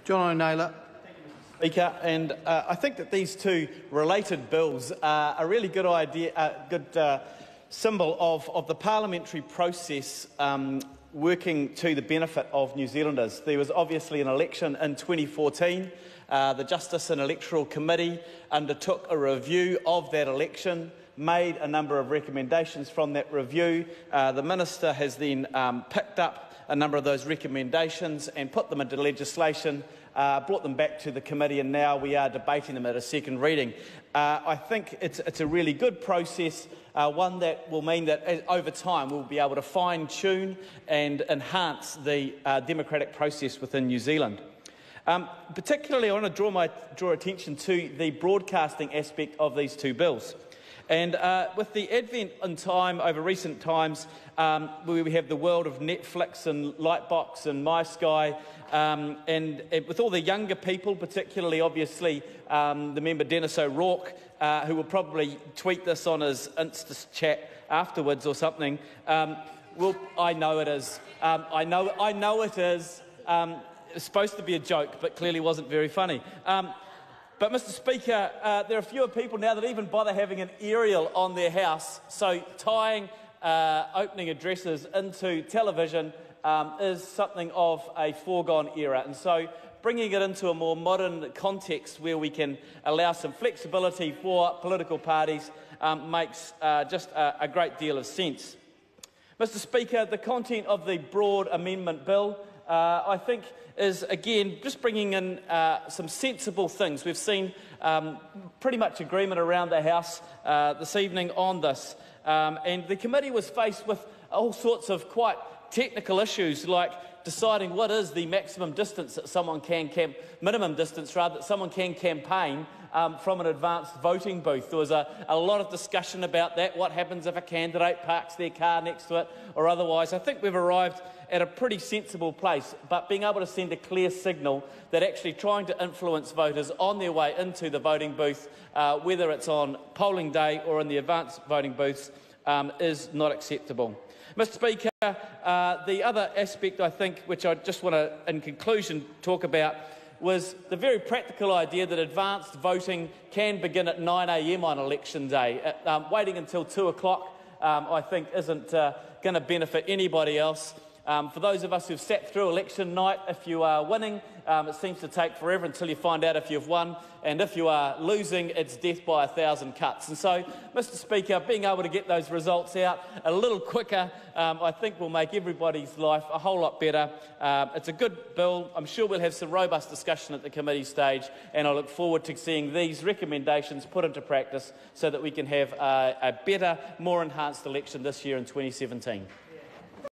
Jono Naylor. Speaker, and I think that these two related bills are a really good idea, good symbol of the parliamentary process working to the benefit of New Zealanders. There was obviously an election in 2014. The Justice and Electoral Committee undertook a review of that election, made a number of recommendations from that review. The Minister has then picked up a number of those recommendations and put them into legislation, brought them back to the committee, and now we are debating them at a second reading. I think it's a really good process, one that will mean that over time we'll be able to fine-tune and enhance the democratic process within New Zealand. Particularly, I want to draw attention to the broadcasting aspect of these two bills. And with the advent in time, over recent times, where we have the world of Netflix and Lightbox and MySky, and with all the younger people, particularly obviously the member Dennis O'Rourke, who will probably tweet this on his Insta chat afterwards or something. Well, I know it is. I know it is. It's supposed to be a joke, but clearly wasn't very funny. But, Mr Speaker, there are fewer people now that even bother having an aerial on their house, so tying opening addresses into television is something of a foregone era. And so bringing it into a more modern context where we can allow some flexibility for political parties makes just a great deal of sense. Mr Speaker, the content of the broad amendment bill I think is, again, just bringing in some sensible things. We've seen pretty much agreement around the House this evening on this. And the committee was faced with all sorts of quite technical issues, like deciding what is the maximum distance that someone can minimum distance rather, that someone can campaign from an advanced voting booth. There was a lot of discussion about that. What happens if a candidate parks their car next to it or otherwise? I think we've arrived at a pretty sensible place, but being able to send a clear signal that actually trying to influence voters on their way into the voting booth, whether it's on polling day or in the advanced voting booths, is not acceptable. Mr Speaker, the other aspect, I think, which I just want to, in conclusion, talk about was the very practical idea that advanced voting can begin at 9 a.m. on election day. Waiting until 2 o'clock, I think, isn't going to benefit anybody else. For those of us who've sat through election night, if you are winning, it seems to take forever until you find out if you've won, and if you are losing, it's death by 1,000 cuts. And so, Mr Speaker, being able to get those results out a little quicker, I think will make everybody's life a whole lot better. It's a good bill. I'm sure we'll have some robust discussion at the committee stage, and I look forward to seeing these recommendations put into practice so that we can have a better, more enhanced election this year in 2017.